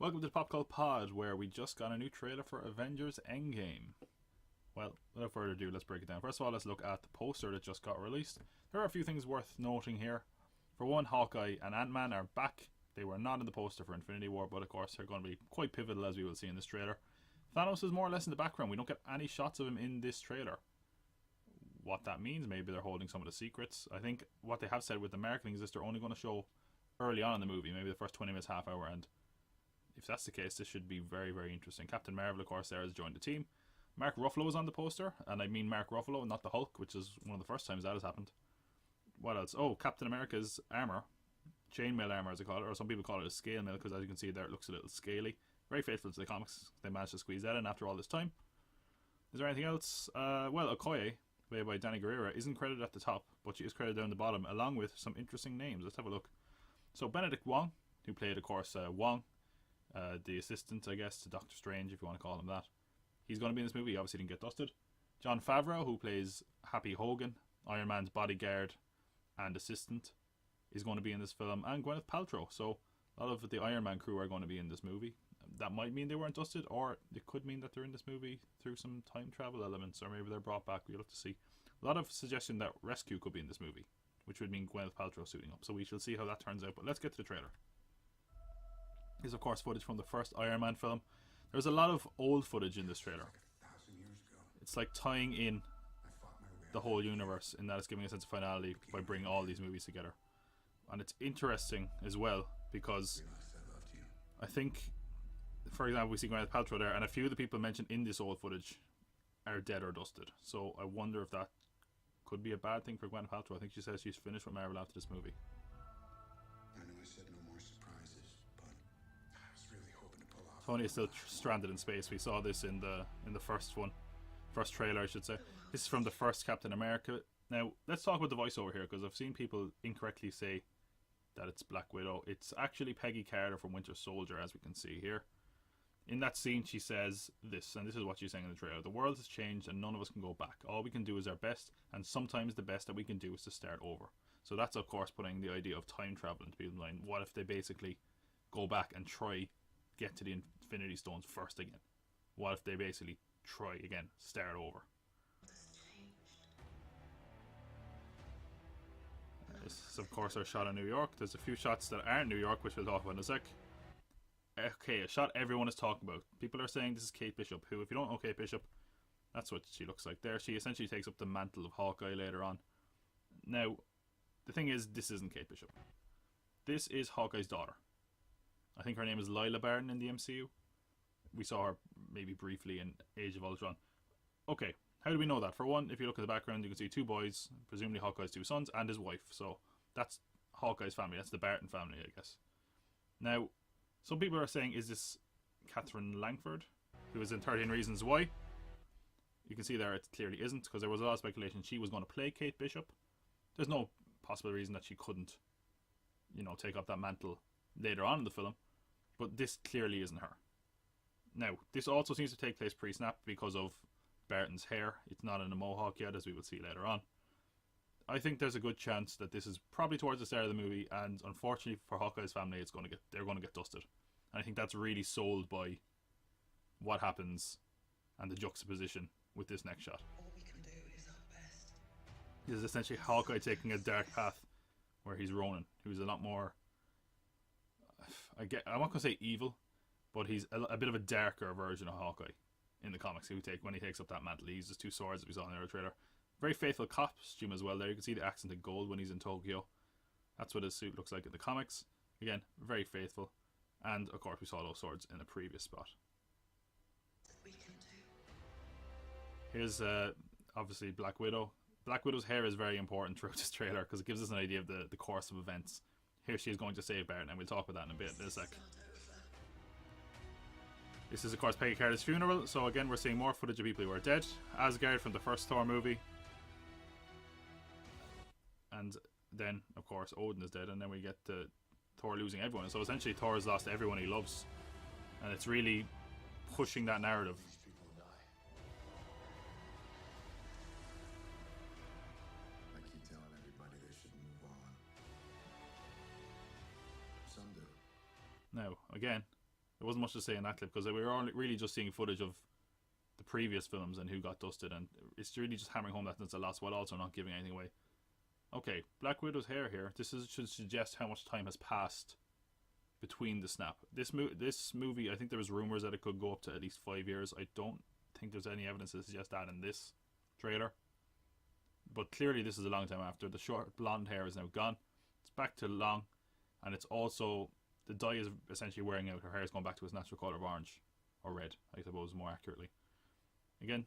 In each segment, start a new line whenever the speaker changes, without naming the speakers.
Welcome to the Pop Cult Pod, where we just got a new trailer for Avengers Endgame. Well, without further ado, let's break it down. First of all, let's look at the poster that just got released. There are a few things worth noting here. For one, Hawkeye and Ant-Man are back. They were not in the poster for Infinity War, but of course they're going to be quite pivotal, as we will see in this trailer. Thanos is more or less in the background. We don't get any shots of him in this trailer. What that means, maybe they're holding some of the secrets. I think what they have said with the marketing is they're only going to show early on in the movie, maybe the first 20 minutes, half hour, and if that's the case, this should be very, very interesting. Captain Marvel, of course, there has joined the team. Mark Ruffalo is on the poster, and I mean Mark Ruffalo, not the Hulk, which is one of the first times that has happened. What else? Oh, Captain America's armour, chainmail armour as they call it, or some people call it a scale mail, because as you can see there, it looks a little scaly. Very faithful to the comics. They managed to squeeze that in after all this time. Is there anything else? Well, Okoye, played by Danny Guerrero, isn't credited at the top, but she is credited down the bottom, along with some interesting names. Let's have a look. So Benedict Wong, who played, of course, Wong, the assistant, I guess, to Doctor Strange, if you want to call him that. He's going to be in this movie. He obviously didn't get dusted. Jon Favreau, who plays Happy Hogan, Iron Man's bodyguard and assistant, is going to be in this film. And Gwyneth Paltrow. So a lot of the Iron Man crew are going to be in this movie. That might mean they weren't dusted, or it could mean that they're in this movie through some time travel elements, or maybe they're brought back. We'll have to see. A lot of suggestion that Rescue could be in this movie, which would mean Gwyneth Paltrow suiting up. So we shall see how that turns out. But let's get to the trailer. Is of course footage from the first Iron Man film. There's a lot of old footage in this trailer. It's like tying in the whole universe, in that it's giving a sense of finality by bringing all these movies together. And it's interesting as well, because I think, for example, we see Gwyneth Paltrow there, and a few of the people mentioned in this old footage are dead or dusted. So I wonder if that could be a bad thing for Gwyneth Paltrow. I think she says she's finished with Marvel after this movie.
I know I said no more surprises, but I was really hoping to pull off.
Tony is still stranded in space. We saw this in the first one, first trailer, I should say. This is from the first Captain America. Now let's talk about the voiceover here, because I've seen people incorrectly say that it's Black Widow. It's actually Peggy Carter from Winter Soldier, as we can see here. In that scene, she says this, and this is what she's saying in the trailer: "The world has changed, and none of us can go back. All we can do is our best, and sometimes the best that we can do is to start over." So that's, of course, putting the idea of time travel into people's mind. What if they basically go back and try get to the Infinity Stones first again? What if they basically try again, start over? This is, of course, our shot in New York. There's a few shots that aren't New York, which we'll talk about in a sec. Okay, a shot everyone is talking about. People are saying this is Kate Bishop, who, if you don't know Kate Bishop, that's what she looks like there. She essentially takes up the mantle of Hawkeye later on. Now, the thing is, this isn't Kate Bishop. This is Hawkeye's daughter. I think her name is Lila Barton in the MCU. We saw her maybe briefly in Age of Ultron. Okay, how do we know that? For one, if you look at the background, you can see two boys, presumably Hawkeye's two sons, and his wife. So that's Hawkeye's family. That's the Barton family, I guess. Now, some people are saying, is this Catherine Langford, who is in 13 Reasons Why? You can see there it clearly isn't, because there was a lot of speculation she was going to play Kate Bishop. There's no possible reason that she couldn't, take up that mantle later on in the film, but this clearly isn't her. Now, this also seems to take place pre-snap because of Barton's hair. It's not in a mohawk yet, as we will see later on. I think there's a good chance that this is probably towards the start of the movie, and unfortunately for Hawkeye's family, they're going to get dusted. And I think that's really sold by what happens and the juxtaposition with this next shot.
All we can do is our best.
This is essentially Hawkeye taking a dark path, where he's Ronin, who's a lot more, I'm not going to say evil, but he's a bit of a darker version of Hawkeye in the comics. When he takes up that mantle, he uses two swords, as we saw in the other trailer. Very faithful costume as well there. You can see the accented gold when he's in Tokyo. That's what his suit looks like in the comics. Again, very faithful. And of course we saw those swords in the previous spot.
We can do.
Here's obviously Black Widow. Black Widow's hair is very important throughout this trailer, because it gives us an idea of the course of events. Here she is going to save Barton, and we'll talk about that in a bit in a sec. This is, of course, Peggy Carter's funeral. So again, we're seeing more footage of people who are dead. Asgard from the first Thor movie. And then, of course, Odin is dead, and then we get to Thor losing everyone. So essentially Thor has lost everyone he loves, and it's really pushing that narrative.
These people die. I keep telling everybody they should move on. Some do.
Now, again, There wasn't much to say in that clip because we were only really just seeing footage of the previous films and who got dusted, and it's really just hammering home that it's a loss while also not giving anything away. Okay, Black Widow's hair here. Should suggest how much time has passed between the snap. This movie, I think there was rumors that it could go up to at least 5 years. I don't think there's any evidence to suggest that in this trailer. But clearly this is a long time after. The short blonde hair is now gone. It's back to long, and it's also, the dye is essentially wearing out. Her hair is going back to its natural colour of orange, or red, I suppose more accurately. Again,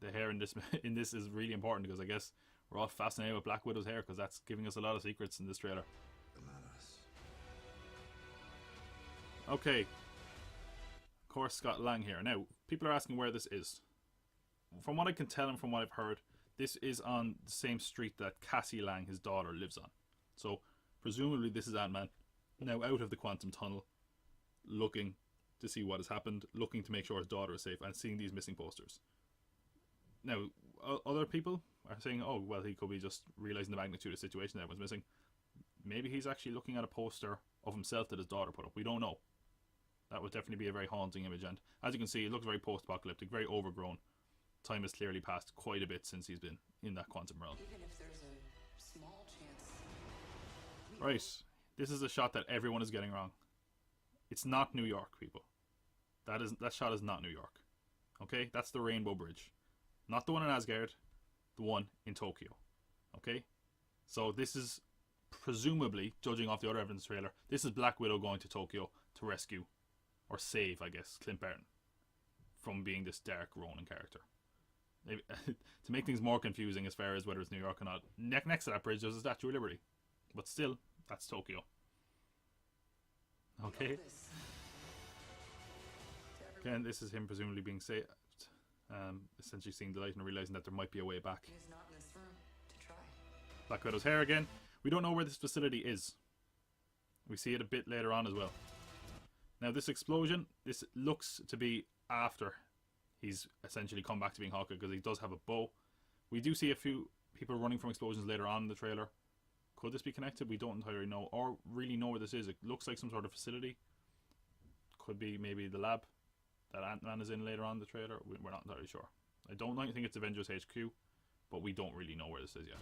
the hair in this is really important because I guess we're all fascinated with Black Widow's hair because that's giving us a lot of secrets in this trailer. Okay, of course Scott Lang here. Now, people are asking where this is. From what I can tell and from what I've heard, this is on the same street that Cassie Lang, his daughter, lives on. So, presumably this is Ant-Man, now out of the quantum tunnel, looking to see what has happened, looking to make sure his daughter is safe, and seeing these missing posters. Now, other people are saying, oh, well, he could be just realising the magnitude of the situation that everyone's missing. Maybe he's actually looking at a poster of himself that his daughter put up. We don't know. That would definitely be a very haunting image, and as you can see, it looks very post-apocalyptic, very overgrown. Time has clearly passed quite a bit since he's been in that quantum realm.
Even if there's a small chance.
Right, this is a shot that everyone is getting wrong. It's not New York, people. That shot is not New York. Okay, that's the Rainbow Bridge. Not the one in Asgard, the one in Tokyo. Okay? So this is presumably, judging off the other evidence trailer, this is Black Widow going to Tokyo to rescue, or save, I guess, Clint Barton from being this dark Ronin character. Maybe, to make things more confusing as far as whether it's New York or not, next to that bridge there's a Statue of Liberty. But still, that's Tokyo. Okay. Again, this is him presumably being saved. Essentially seeing the light and realising that there might be a way back.
He's not in this room to try.
Black Widow's hair again. We don't know where this facility is. We see it a bit later on as well. Now this explosion, this looks to be after he's essentially come back to being Hawkeye because he does have a bow. We do see a few people running from explosions later on in the trailer. Could this be connected? We don't entirely know or really know where this is. It looks like some sort of facility. Could be maybe the lab that Ant-Man is in later on in the trailer. We're not entirely sure. I don't think it's Avengers HQ, but we don't really know where this is yet.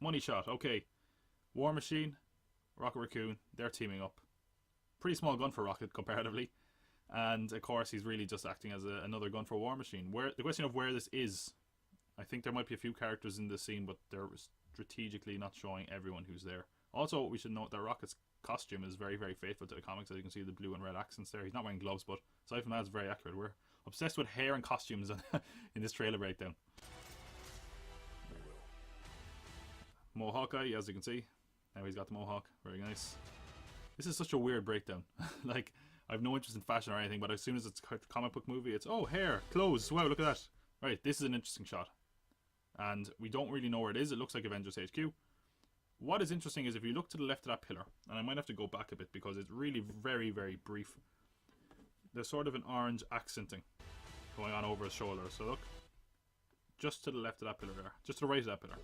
Money shot. Okay. War Machine, Rocket Raccoon, they're teaming up. Pretty small gun for Rocket comparatively. And of course he's really just acting as another gun for War Machine. The question of where this is, I think there might be a few characters in this scene, but they're strategically not showing everyone who's there. Also, we should note that Rocket's costume is very, very faithful to the comics. As you can see, the blue and red accents there. He's not wearing gloves, but aside from that, it's very accurate. We're obsessed with hair and costumes in this trailer breakdown. Mo Hawkeye, as you can see. Now he's got the mohawk. Very nice. This is such a weird breakdown. Like, I have no interest in fashion or anything, but as soon as it's a comic book movie, it's, oh, hair, clothes, wow, look at that. Right, this is an interesting shot. And we don't really know where it is. It looks like Avengers HQ. What is interesting is if you look to the left of that pillar, and I might have to go back a bit because it's really very, very brief. There's sort of an orange accenting going on over his shoulder. So look, just to the left of that pillar there, just to the right of that pillar.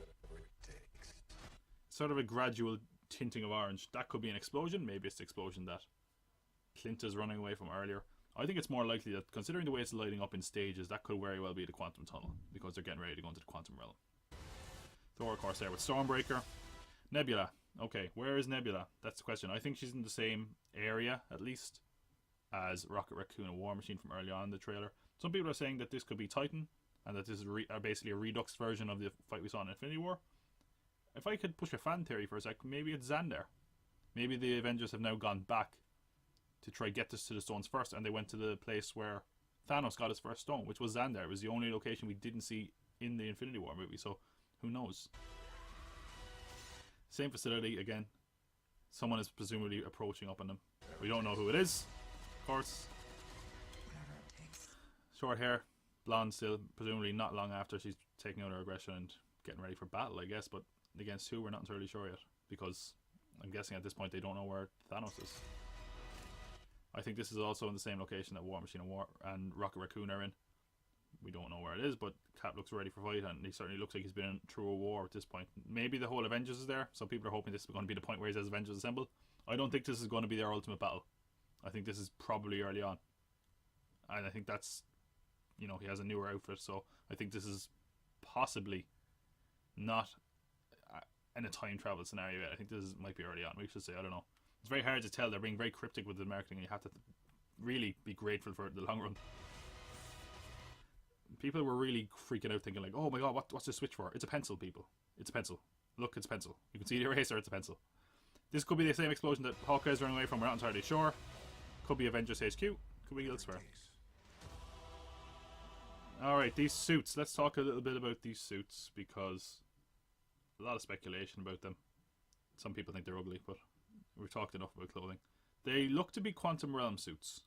Sort of a gradual tinting of orange. That could be an explosion. Maybe it's the explosion that Clint is running away from earlier. I think it's more likely that, considering the way it's lighting up in stages, that could very well be the quantum tunnel because they're getting ready to go into the quantum realm. Thor, of course, there with Stormbreaker. Nebula. Okay, where is Nebula? That's the question. I think she's in the same area, at least, as Rocket Raccoon and War Machine from early on in the trailer. Some people are saying that this could be Titan, and that this is basically a redux version of the fight we saw in Infinity War. If I could push a fan theory for a sec, maybe it's Xandar. Maybe the Avengers have now gone back to try get this to the stones first, and they went to the place where Thanos got his first stone, which was Xandar. It was the only location we didn't see in the Infinity War movie, so who knows? Same facility again. Someone is presumably approaching up on them. We don't know who it is, of course.
Whatever it takes.
Short hair, blonde still, presumably not long after she's taking out her aggression and getting ready for battle, I guess, but against who, we're not entirely sure yet, because I'm guessing at this point they don't know where Thanos is. I think this is also in the same location that War Machine and Rocket Raccoon are in. We don't know where it is, but Cap looks ready for fight, and he certainly looks like he's been through a war at this point. Maybe the whole Avengers is there. Some people are hoping this is going to be the point where he says Avengers Assemble. I don't think this is going to be their ultimate battle. I think this is probably early on. And I think that's, he has a newer outfit, so I think this is possibly not in a time travel scenario yet. I think this might be early on. We should say, I don't know. It's very hard to tell. They're being very cryptic with the marketing, and you have to really be grateful for it in the long run. People were really freaking out, thinking like, oh my god, what's this switch for? It's a pencil, people. It's a pencil. Look, it's a pencil. You can see the eraser, it's a pencil. This could be the same explosion that Hawkeye's running away from, we're not entirely sure. Could be Avengers HQ. Could be elsewhere. Alright, these suits. Let's talk a little bit about these suits, because a lot of speculation about them. Some people think they're ugly, but we've talked enough about clothing. They look to be Quantum Realm suits.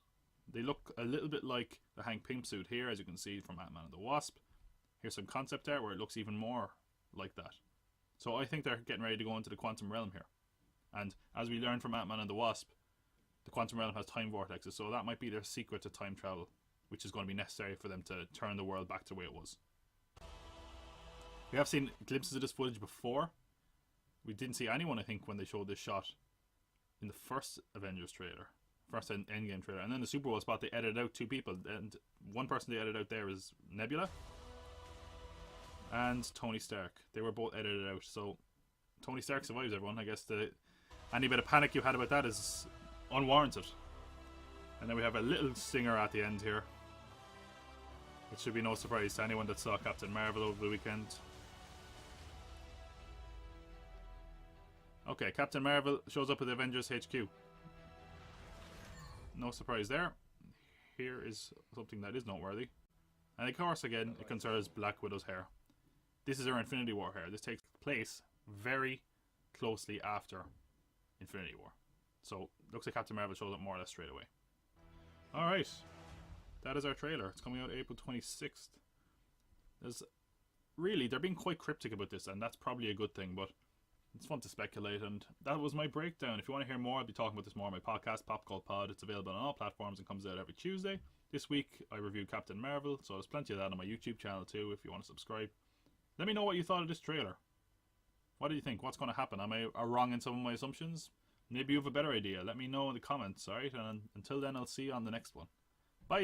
They look a little bit like the Hank Pym suit here, as you can see from Ant-Man and the Wasp. Here's some concept art where it looks even more like that. So I think they're getting ready to go into the Quantum Realm here. And as we learned from Ant-Man and the Wasp, the Quantum Realm has time vortexes, so that might be their secret to time travel, which is going to be necessary for them to turn the world back to the way it was. We have seen glimpses of this footage before. We didn't see anyone, I think, when they showed this shot in the first Avengers trailer. First Endgame trailer. And then the Super Bowl spot, they edited out 2 people. And one person they edited out there is Nebula and Tony Stark. They were both edited out. So Tony Stark survives, everyone. I guess any bit of panic you had about that is unwarranted. And then we have a little stinger at the end here. It should be no surprise to anyone that saw Captain Marvel over the weekend. Okay, Captain Marvel shows up at the Avengers HQ. No surprise there. Here is something that is noteworthy. And of course, again, it concerns Black Widow's hair. This is her Infinity War hair. This takes place very closely after Infinity War. So, looks like Captain Marvel shows up more or less straight away. Alright. That is our trailer. It's coming out April 26th. They're being quite cryptic about this, and that's probably a good thing, but it's fun to speculate, and that was my breakdown. If you want to hear more, I'll be talking about this more on my podcast, Pop Cult Pod. It's available on all platforms and comes out every Tuesday. This week, I reviewed Captain Marvel, so there's plenty of that on my YouTube channel too, if you want to subscribe. Let me know what you thought of this trailer. What do you think? What's going to happen? Am I wrong in some of my assumptions? Maybe you have a better idea. Let me know in the comments, alright? And until then, I'll see you on the next one. Bye!